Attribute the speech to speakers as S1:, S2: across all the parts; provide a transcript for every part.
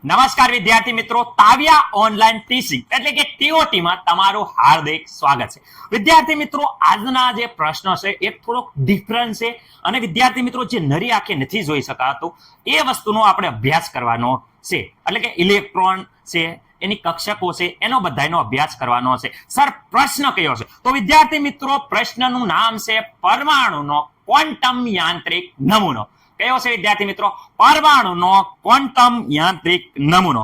S1: નમસ્કાર વિદ્યાર્થી મિત્રો, તાવ્યા ઓનલાઈન ટીચિંગ એટલે કે TOT માં તમારું હાર્દિક સ્વાગત છે. વિદ્યાર્થી મિત્રો, આજના જે પ્રશ્ન છે એ થોડોક ડિફરન્ટ છે અને વિદ્યાર્થી મિત્રો જે નરી આંખે નથી જોઈ શકાતું એ વસ્તુનો આપણે અભ્યાસ કરવાનો છે. એટલે કે ઇલેક્ટ્રોન છે, એની કક્ષકો છે, એનો બધાનો અભ્યાસ કરવાનો છે. સર, પ્રશ્ન કયો છે? તો વિદ્યાર્થી મિત્રો, પ્રશ્નનું નામ છે પરમાણુનો ક્વોન્ટમ યાંત્રિક નમૂનો. કયો છે વિદ્યાર્થી મિત્રો? પરમાણુનો ક્વોન્ટમ યાંત્રિક નમૂનો.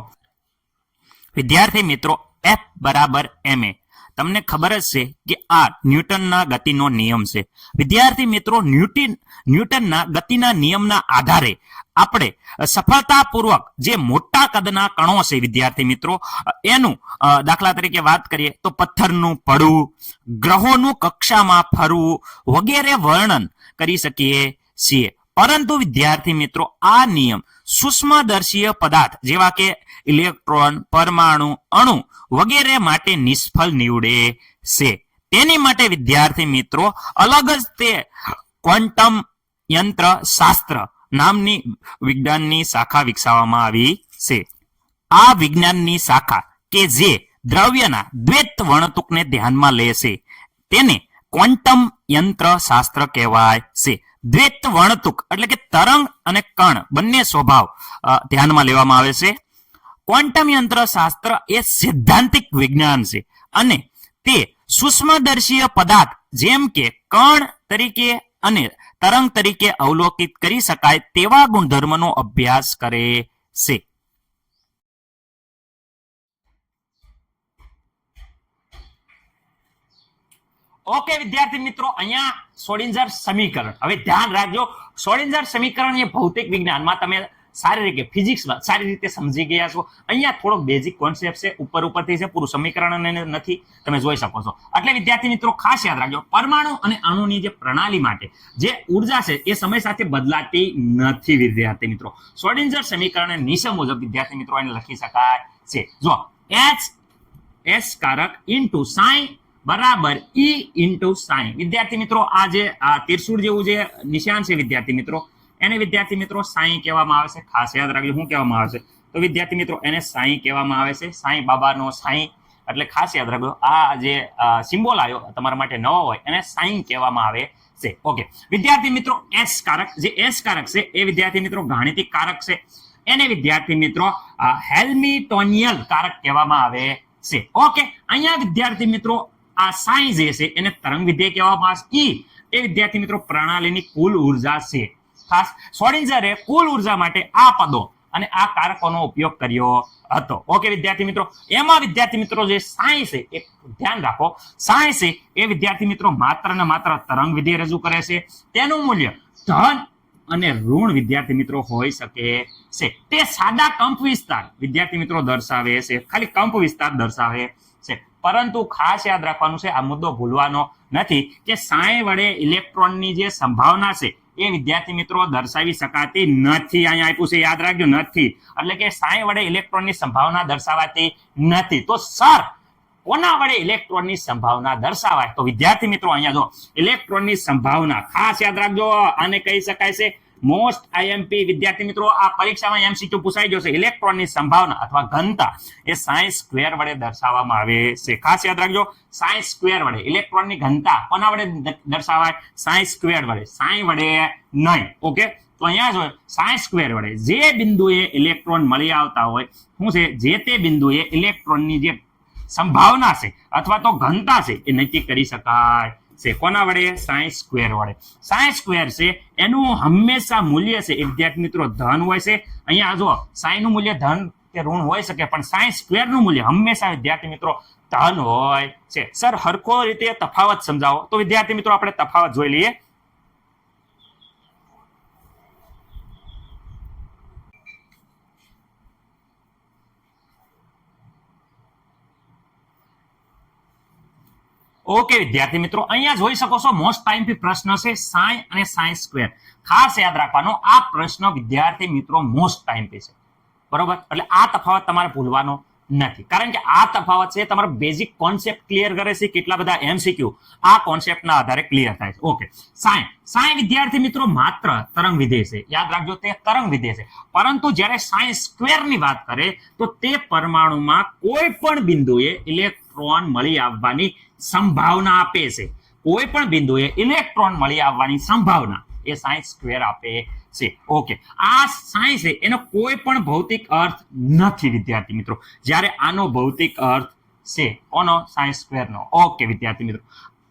S1: વિદ્યાર્થી મિત્રો, F બરાબર ma. તમને ખબર જ છે કે આ ન્યૂટનના ગતિનો નિયમ છે. વિદ્યાર્થી મિત્રો, ન્યૂટનના ગતિના નિયમના આધારે આપણે સફળતાપૂર્વક જે મોટા કદના કણો છે વિદ્યાર્થી મિત્રો, એનું દાખલા તરીકે વાત કરીએ તો પથ્થરનું પડવું, ગ્રહોનું કક્ષામાં ફરવું વગેરે વર્ણન કરી શકીએ છીએ. પરંતુ વિદ્યાર્થી મિત્રો, આ નિયમ સૂક્ષ્મદર્શીય પદાર્થ જેવા કે ઇલેક્ટ્રોન, પરમાણુ, અણુ વગેરે માટે નિષ્ફળ નીવડે છે. તેની માટે વિદ્યાર્થી મિત્રો અલગ જ તે ક્વોન્ટમ યંત્ર શાસ્ત્ર નામની વિજ્ઞાનની શાખા વિકસાવવામાં આવી છે. આ વિજ્ઞાનની શાખા કે જે દ્રવ્યના દ્વૈત વર્ણતુકને ધ્યાનમાં લે છે તેને ક્વોન્ટમ યંત્ર શાસ્ત્ર કહેવાય છે. દ્વૈત વર્ણતુક એટલે કે તરંગ અને કણ બંને સ્વભાવ ધ્યાનમાં લેવામાં આવે છે. ક્વોન્ટમ યંત્ર શાસ્ત્ર એ સૈદ્ધાંતિક વિજ્ઞાન છે અને તે સૂક્ષ્મદર્શીય પદાર્થ જેમ કે કણ તરીકે અને તરંગ તરીકે અવલોકિત કરી શકાય તેવા ગુણધર્મનો અભ્યાસ કરે છે. ઓકે વિદ્યાર્થી મિત્રો, અહીંયા શ્રોડિંજર સમીકરણ. હવે ધ્યાન રાખજો, શ્રોડિંજર સમીકરણ એ ભૌતિક વિજ્ઞાનમાં તમે સારી રીતે ફિઝિક્સમાં સારી રીતે સમજી ગયા છો. અહીંયા થોડોક બેઝિક કોન્સેપ્ટ છે, ઉપરથી છે, પૂરું સમીકરણ નથી, તમે જોઈ શકો છો. એટલે વિદ્યાર્થી મિત્રો ખાસ યાદ રાખજો, પરમાણુ અને અણુની જે પ્રણાલી માટે જે ઉર્જા છે એ સમય સાથે બદલાતી નથી. વિદ્યાર્થી મિત્રો, શ્રોડિંજર સમીકરણ નીચે મુજબ વિદ્યાર્થી મિત્રો એને લખી શકાય છે. જો એચ કારક ઇન્ટુ સાઇન બરાબર ઈ ઇન્ટુ સાઇન. વિદ્યાર્થી મિત્રો, આ જે તીરસુળ જેવું જે નિશાન છે વિદ્યાર્થી મિત્રો, એને વિદ્યાર્થી મિત્રો સાઈ કહેવામાં આવે છે. ખાસ યાદ રાખજો શું કહેવામાં આવે છે. તો વિદ્યાર્થી મિત્રો એને સાઈ કહેવામાં આવે છે. સાઈ બાબાનો સાઈ એટલે ખાસ યાદ રાખજો, આ જે સિમ્બોલ આવ્યો તમારા માટે નવો હોય એને સાઈ કહેવામાં આવે છે. ઓકે વિદ્યાર્થી મિત્રો, એસ કારક જે એસ કારક છે એ વિદ્યાર્થી મિત્રો ગાણિતિક કારક છે. એને વિદ્યાર્થી મિત્રો હેલ્મિટોનિયન કારક કહેવામાં આવે છે. ઓકે, અહીંયા વિદ્યાર્થી મિત્રો આ સાઈ જે છે એને તરંગ વિધેય કહેવામાં આવે છે. એ વિદ્યાર્થી મિત્રો પ્રણાલીની કુલ ઉર્જા છે. ખાસ શ્રોડિંજરે કુલ ઉર્જા માટે આ પદો અને આ કારકોનો ઉપયોગ કર્યો હતો. ઓકે વિદ્યાર્થી મિત્રો, એમાં વિદ્યાર્થી મિત્રો જે સાઈ છે એ ધ્યાન રાખો, સાઈ છે એ વિદ્યાર્થી મિત્રો માત્ર ને માત્ર તરંગ વિધેય રજૂ કરે છે. તેનું મૂલ્ય ધન અને ઋણ વિદ્યાર્થી મિત્રો હોઈ શકે છે. તે સાદા કંપ વિસ્તાર વિદ્યાર્થી મિત્રો દર્શાવે છે, ખાલી કંપ વિસ્તાર દર્શાવે છે. પરંતુ ખાસ યાદ રાખવાનું છે, આ મુદ્દો ભૂલવાનો નથી કે સાઈ વડે ઇલેક્ટ્રોનની જે સંભાવના છે એ વિદ્યાર્થી મિત્રો દર્શાવી શકાતી નથી. અહીંયા આપ્યું છે, યાદ રાખજો, નથી. એટલે કે સાઈ વડે ઇલેક્ટ્રોનની સંભાવના દર્શાવાતી નથી. તો સર કોના વડે ઇલેક્ટ્રોનની સંભાવના દર્શાવાય? તો વિદ્યાર્થી મિત્રો અહીંયા જો ઇલેક્ટ્રોનની સંભાવના ખાસ યાદ રાખજો, આને કહી શકાય છે મોસ્ટ આઈએમપી. વિદ્યાર્થી મિત્રો આ પરીક્ષામાં MCQ પૂછાઈ જશે. ઇલેક્ટ્રોનની સંભાવના અથવા ઘનતા એ સાઈ સ્ક્વેર વડે દર્શાવવામાં આવે છે. ખાસ યાદ રાખજો, સાઈ સ્ક્વેર વડે ઇલેક્ટ્રોનની ઘનતા કોના વડે દર્શાવાય? સાઈ સ્ક્વેર વડે, સાઈ વડે નહીં. ઓકે, તો અહીંયા જો સાઈ સ્ક્વેર વડે જે બિંદુએ ઇલેક્ટ્રોન મળી આવતા હોય શું છે, જે તે બિંદુએ ઇલેક્ટ્રોનની જે સંભાવના છે અથવા તો ઘનતા છે એ નક્કી કરી શકાય છે. કોના વડે? સાઈ સ્ક્વેર વડે. સાઈ સ્ક્વેર છે એનું હંમેશા મૂલ્ય છે એ વિદ્યાર્થી મિત્રો ધન હોય છે. અહીંયા જો સાઈ નું મૂલ્ય ધન કે ઋણ હોઈ શકે, પણ સાઈ સ્ક્વેર નું મૂલ્ય હંમેશા વિદ્યાર્થી મિત્રો ધન હોય છે. સર હરખો રીતે તફાવત સમજાવો. તો વિદ્યાર્થી મિત્રો આપણે તફાવત જોઈ લઈએ. ઓકે વિદ્યાર્થી મિત્રો, અહીંયા જોઈ શકો છો મોસ્ટ ટાઈમથી પ્રશ્ન છે સાઈ અને સાઈ સ્ક્વેર. ખાસ યાદ રાખવાનો, આ પ્રશ્ન વિદ્યાર્થી મિત્રો મોસ્ટ ટાઈમથી છે, બરોબર? એટલે આ તફાવત તમારે ભૂલવાનો નથી, કારણ કે આ તફાવત છે તમારો બેઝિક કોન્સેપ્ટ ક્લિયર કરે છે, કેટલા બધા એમસીક્યુ આ કોન્સેપ્ટના આધારે ક્લિયર થાય છે. ઓકે, સાઈ વિદ્યાર્થી મિત્રો માત્ર તરંગ વિધેય છે, યાદ રાખજો તે તરંગ વિધેય છે. પરંતુ જ્યારે સાઈ સ્ક્વેર ની વાત કરે તો તે પરમાણુમાં કોઈ પણ બિંદુએ ઇલેક્ટ્રોન મળી આવવાની સંભાવના આપે છે. કોઈ પણ બિંદુએ ઇલેક્ટ્રોન મળી આવવાની સંભાવના એ સાઈ સ્ક્વેર આપે છે. ઓકે, આ સાઈ છે એનો કોઈ પણ ભૌતિક અર્થ નથી વિદ્યાર્થી મિત્રો, જ્યારે આનો ભૌતિક અર્થ છે કોનો? સાઈ સ્ક્વેર નો. ઓકે વિદ્યાર્થી મિત્રો,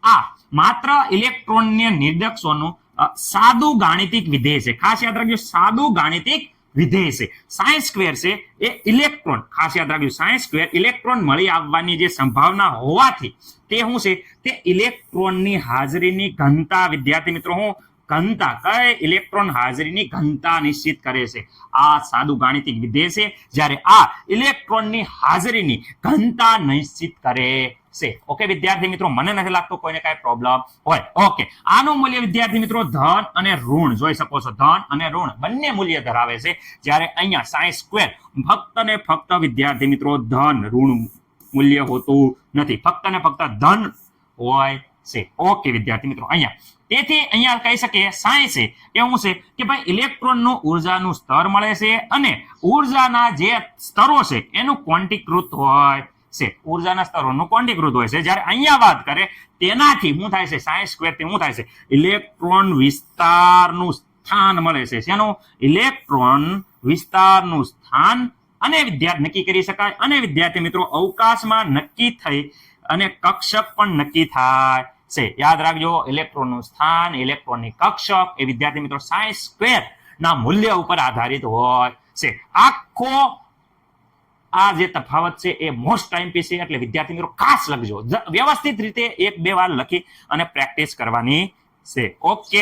S1: આ માત્ર ઇલેક્ટ્રોનને નિર્દેશોનું સાદું ગાણિતિક વિધેય છે. ખાસ યાદ રાખજો, સાદું ગાણિતિક વિધેય છે. સાઈ સ્ક્વેર છે એ ઇલેક્ટ્રોન, ખાસ યાદ રાખજો, સાઈ સ્ક્વેર ઇલેક્ટ્રોન મળી આવવાની જે સંભાવના હોવાથી તે શું છે? તે ઇલેક્ટ્રોનની હાજરીની ઘનતા વિદ્યાર્થી મિત્રો, હું ઘનતા કઈ ઇલેક્ટ્રોન હાજરીની ઘનતા નિશ્ચિત કરે છે. આ સાદું ગાણિતિક વિધેય છે, જ્યારે આ ઇલેક્ટ્રોનની હાજરીની ઘનતા નિશ્ચિત કરે છે. ઓકે વિદ્યાર્થી મિત્રો, મને નથી લાગતો કોઈને કઈ પ્રોબ્લેમ હોય. ઓકે, આનું મૂલ્ય વિદ્યાર્થી મિત્રો ધન અને ઋણ જોઈ શકો છો, ધન અને ઋણ બંને મૂલ્ય ધરાવે છે. જ્યારે અહીંયા સાઈ સ્ક્વેર ફક્ત ને ફક્ત વિદ્યાર્થી મિત્રો ધન, ઋણ મૂલ્ય હોતું નથી, ફક્ત ને ફક્ત ધન હોય છે. ઓકે વિદ્યાર્થી મિત્રો, અહીંયા તેથી અહીંયા કહી શકીએ સાઈ છે એવું છે કે ભાઈ ઇલેક્ટ્રોનનું ઉર્જાનું સ્તર મળે છે અને ઉર્જાના જે સ્તરો છે એનું ક્વોન્ટીકૃત હોય છે, ઉર્જાના સ્તરોનું ક્વોન્ટીકૃત હોય છે. જ્યારે અહીંયા વાત કરે તેનાથી શું થાય છે? સાઈ સ્ક્વેર થી શું થાય છે? ઇલેક્ટ્રોન વિસ્તારનું સ્થાન મળે છે. શેનું? ઇલેક્ટ્રોન વિસ્તારનું સ્થાન અને વિદ્યાર્થી નક્કી કરી શકાય, અને વિદ્યાર્થી મિત્રો અવકાશમાં નક્કી થઈ અને કક્ષક પણ નક્કી થાય છે. યાદ રાખજો, ઇલેક્ટ્રોનનું સ્થાન, ઇલેક્ટ્રોનની કક્ષક એ વિદ્યાર્થી મિત્રો સાઈ સ્ક્વેર ના મૂલ્ય ઉપર આધારિત હોય છે. આખો આ જે તફાવત છે એ મોસ્ટ ટાઈમ પીસ છે, એટલે વિદ્યાર્થી મિત્રો ખાસ લખજો, વ્યવસ્થિત રીતે 1-2 વાર લખી અને પ્રેક્ટિસ કરવાની છે. ઓકે.